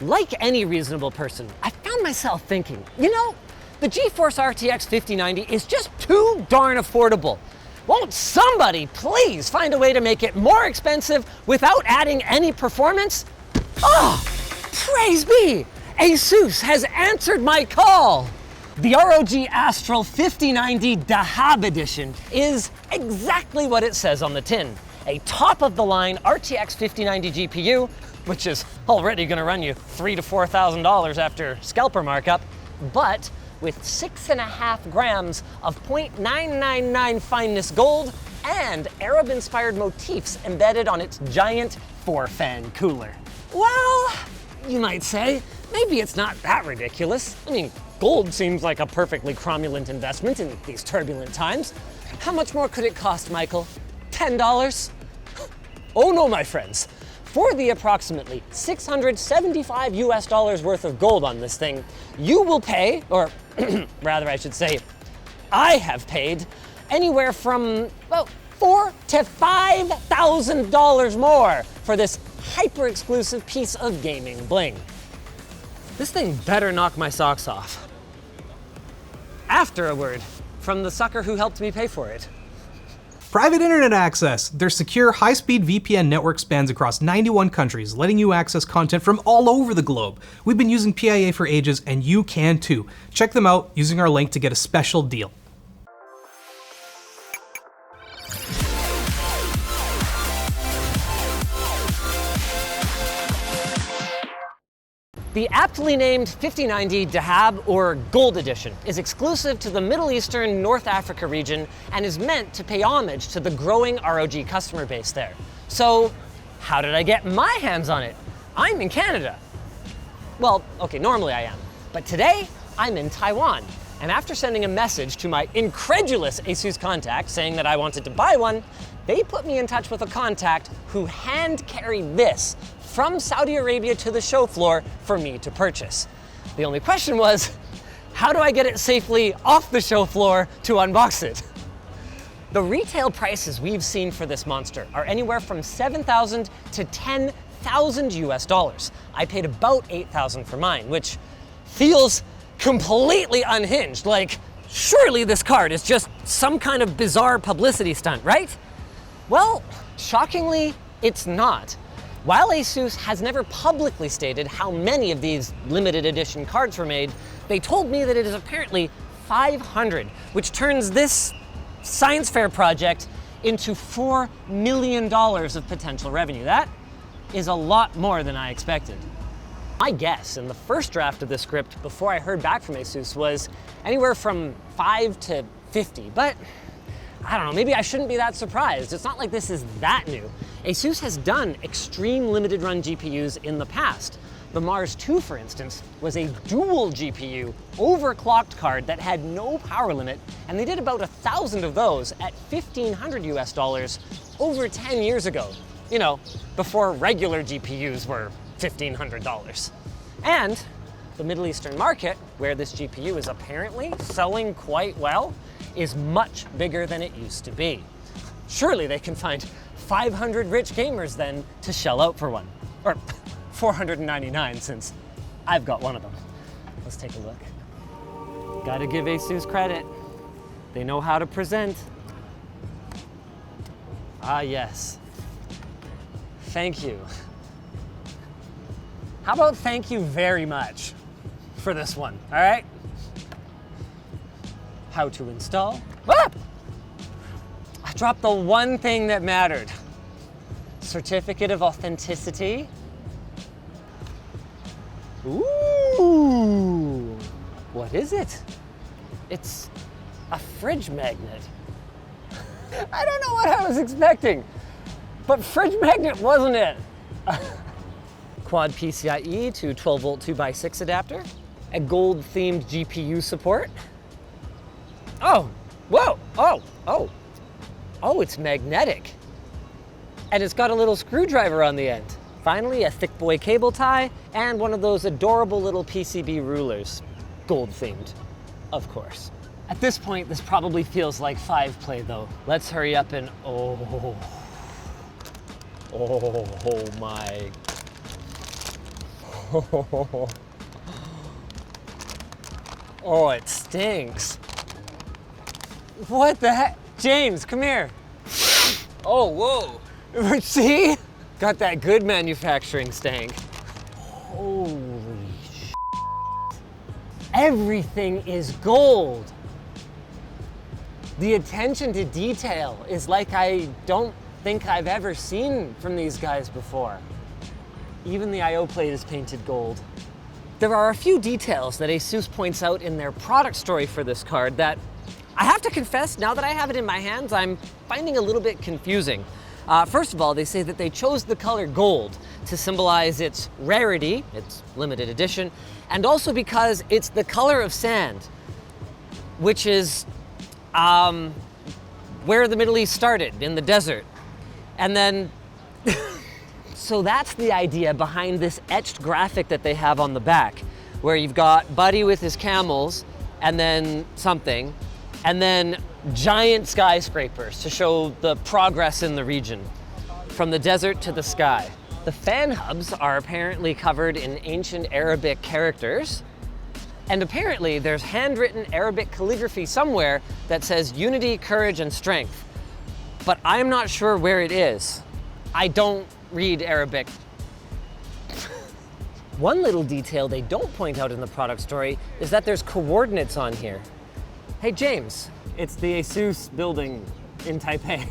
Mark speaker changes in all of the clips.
Speaker 1: Like any reasonable person, I found myself thinking, you know, the GeForce RTX 5090 is just too darn affordable. Won't somebody please find a way to make it more expensive without adding any performance? Oh, praise be! ASUS has answered my call! The ROG Astral 5090 Dhahab Edition is exactly what it says on the tin. A top-of-the-line RTX 5090 GPU, which is already gonna run you $3,000 to $4,000 after scalper markup, but with 6.5 grams of 0.999 fineness gold and Arab-inspired motifs embedded on its giant 4-fan cooler. Well, you might say, maybe it's not that ridiculous. I mean, gold seems like a perfectly cromulent investment in these turbulent times. How much more could it cost, Michael? $10? Oh no, my friends. For the approximately $675 US worth of gold on this thing, you will pay, or rather I should say, I have paid anywhere from, well, $4,000 to $5,000 more for this hyper-exclusive piece of gaming bling. This thing better knock my socks off. After a word from the sucker who helped me pay for it.
Speaker 2: Private internet access. Their secure, high-speed VPN network spans across 91 countries, letting you access content from all over the globe. We've been using PIA for ages, and you can too. Check them out using our link to get a special deal.
Speaker 1: The aptly named 5090 Dhahab, or Gold Edition, is exclusive to the Middle Eastern North Africa region and is meant to pay homage to the growing ROG customer base there. So, how did I get my hands on it? I'm in Canada. Well, okay, normally I am. But today, I'm in Taiwan. And after sending a message to my incredulous ASUS contact saying that I wanted to buy one, they put me in touch with a contact who hand-carried this from Saudi Arabia to the show floor for me to purchase. The only question was, how do I get it safely off the show floor to unbox it? The retail prices we've seen for this monster are anywhere from $7,000 to $10,000 US. I paid about $8,000 for mine, which feels completely unhinged. Like, surely this card is just some kind of bizarre publicity stunt, right? Well, shockingly, it's not. While ASUS has never publicly stated how many of these limited edition cards were made, they told me that it is apparently 500, which turns this science fair project into $4 million of potential revenue. That is a lot more than I expected. My guess in the first draft of this script before I heard back from ASUS was anywhere from 5 to 50, but I don't know, maybe I shouldn't be that surprised. It's not like this is that new. ASUS has done extreme limited run GPUs in the past. The Mars 2, for instance, was a dual GPU, overclocked card that had no power limit, and they did about 1,000 of those at $1,500 US over 10 years ago. You know, before regular GPUs were $1,500. And the Middle Eastern market, where this GPU is apparently selling quite well, is much bigger than it used to be. Surely they can find 500 rich gamers then to shell out for one. Or 499 since I've got one of them. Let's take a look. Gotta give ASUS credit. They know how to present. Ah, yes. Thank you. How about thank you very much for this one, all right? How to install. Ah! I dropped the one thing that mattered. Certificate of authenticity. Ooh, what is it? It's a fridge magnet. I don't know what I was expecting, but fridge magnet wasn't it. Quad PCIe to 12 volt 2x6 adapter, a gold themed GPU support. Oh, whoa, oh, it's magnetic. And it's got a little screwdriver on the end. Finally, a thick boy cable tie and one of those adorable little PCB rulers. Gold themed, of course. At this point, this probably feels like 5-play though. Let's hurry up and, oh my. Oh, it stinks. What the heck? James, come here. Oh, whoa. See? Got that good manufacturing stank. Holy sh**. Everything is gold. The attention to detail is like I don't think I've ever seen from these guys before. Even the I/O plate is painted gold. There are a few details that ASUS points out in their product story for this card that I have to confess, now that I have it in my hands, I'm finding a little bit confusing. First of all, they say that they chose the color gold to symbolize its rarity, its limited edition, and also because it's the color of sand, which is where the Middle East started, in the desert. And then, so that's the idea behind this etched graphic that they have on the back, where you've got Buddy with his camels, and then something, and then giant skyscrapers to show the progress in the region, from the desert to the sky. The fan hubs are apparently covered in ancient Arabic characters, and apparently there's handwritten Arabic calligraphy somewhere that says unity, courage, and strength. But I'm not sure where it is. I don't read Arabic. One little detail they don't point out in the product story is that there's coordinates on here. Hey James, it's the ASUS building in Taipei.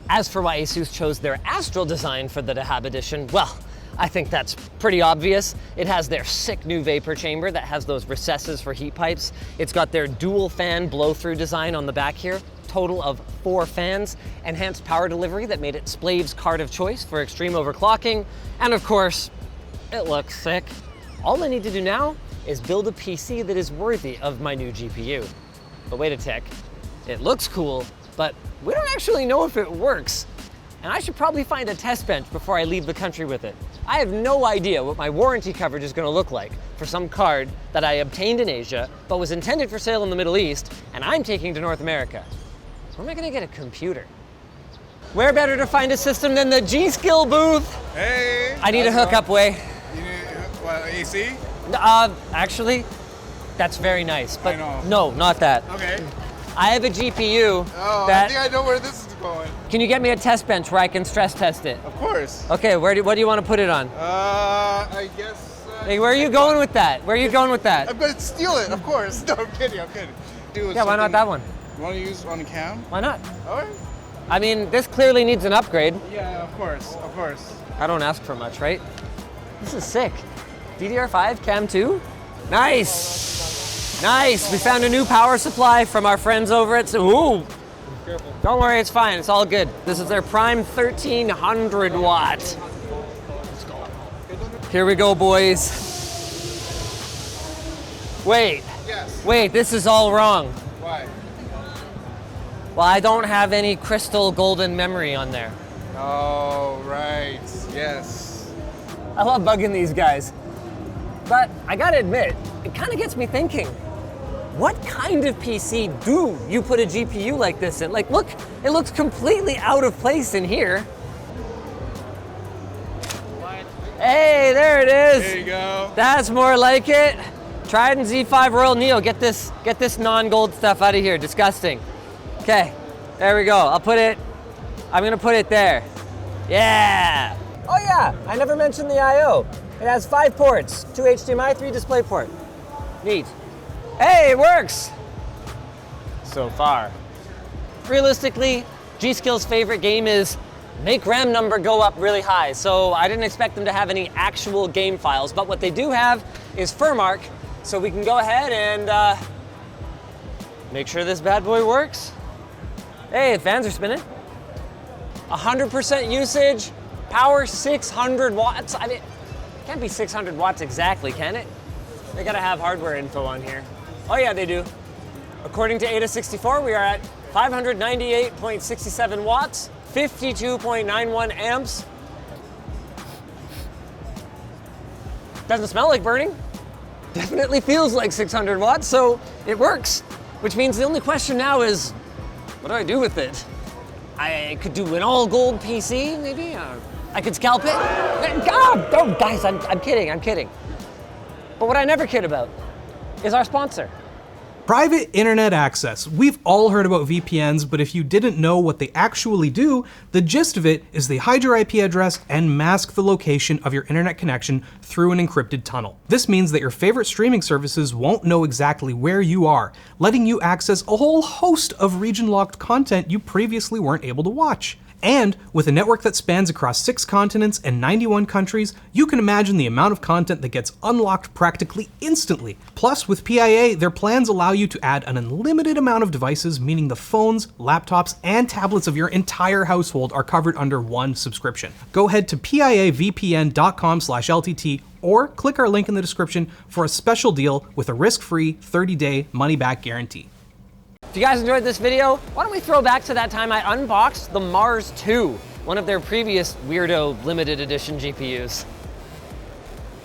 Speaker 1: As for why ASUS chose their Astral design for the Dhahab Edition, well, I think that's pretty obvious. It has their sick new vapor chamber that has those recesses for heat pipes. It's got their dual fan blow-through design on the back here, total of 4 fans, enhanced power delivery that made it Splav's card of choice for extreme overclocking, and of course, it looks sick. All I need to do now is build a PC that is worthy of my new GPU. But wait a tick, it looks cool, but we don't actually know if it works. And I should probably find a test bench before I leave the country with it. I have no idea what my warranty coverage is gonna look like for some card that I obtained in Asia, but was intended for sale in the Middle East, and I'm taking to North America. Where am I gonna get a computer? Where better to find a system than the G-Skill booth?
Speaker 3: Hey!
Speaker 1: I need a hookup, Way.
Speaker 3: You need, what, AC?
Speaker 1: Actually, that's very nice, but
Speaker 3: I know.
Speaker 1: no, not that.
Speaker 3: Okay.
Speaker 1: I have a GPU
Speaker 3: Oh,
Speaker 1: that,
Speaker 3: I think I know where this is going.
Speaker 1: can you get me a test bench where I can stress test it?
Speaker 3: Of course.
Speaker 1: Okay, what do you want to put it on?
Speaker 3: I guess...
Speaker 1: Hey, where are you going with that? Where are you going with that?
Speaker 3: I'm gonna steal it, of course. No, I'm kidding. Dude,
Speaker 1: Yeah, why not that one?
Speaker 3: You wanna use on the cam?
Speaker 1: Why not?
Speaker 3: Alright.
Speaker 1: I mean, this clearly needs an upgrade.
Speaker 3: Yeah, of course.
Speaker 1: I don't ask for much, right? This is sick. DDR5 Cam 2? Nice! Nice! We found a new power supply from our friends over at... Ooh!
Speaker 3: Careful.
Speaker 1: Don't worry, it's fine. It's all good. This is their Prime 1300 watt. Here we go, boys. Wait.
Speaker 3: Yes.
Speaker 1: Wait, this is all wrong.
Speaker 3: Why?
Speaker 1: Well, I don't have any crystal golden memory on there.
Speaker 3: Oh, right. Yes.
Speaker 1: I love bugging these guys. But I gotta admit, it kind of gets me thinking, what kind of PC do you put a GPU like this in? Like, look, it looks completely out of place in here. Hey, there it is.
Speaker 3: There you go.
Speaker 1: That's more like it. Trident Z5 Royal Neo, get this non-gold stuff out of here, disgusting. Okay, there we go. I'm gonna put it there. Yeah. Oh yeah, I never mentioned the I/O. It has 5 ports, 2 HDMI, 3 DisplayPort. Neat. Hey, it works! So far. Realistically, G-Skill's favorite game is make RAM number go up really high, so I didn't expect them to have any actual game files, but what they do have is Furmark, so we can go ahead and make sure this bad boy works. Hey, the fans are spinning. 100% usage, power 600 watts. I mean, it can't be 600 watts exactly, can it? They gotta have hardware info on here. Oh yeah, they do. According to AIDA64, we are at 598.67 watts, 52.91 amps. Doesn't smell like burning. Definitely feels like 600 watts, so it works. Which means the only question now is, what do I do with it? I could do an all gold PC, maybe? I could scalp it. God, oh, guys, I'm kidding. But what I never kid about is our sponsor.
Speaker 2: Private internet access. We've all heard about VPNs, but if you didn't know what they actually do, the gist of it is they hide your IP address and mask the location of your internet connection through an encrypted tunnel. This means that your favorite streaming services won't know exactly where you are, letting you access a whole host of region-locked content you previously weren't able to watch. And with a network that spans across 6 continents and 91 countries, you can imagine the amount of content that gets unlocked practically instantly. Plus, with PIA, their plans allow you to add an unlimited amount of devices, meaning the phones, laptops, and tablets of your entire household are covered under one subscription. Go ahead to piavpn.com/LTT or click our link in the description for a special deal with a risk-free 30-day money-back guarantee.
Speaker 1: If you guys enjoyed this video, why don't we throw back to that time I unboxed the Mars 2, one of their previous weirdo limited edition GPUs.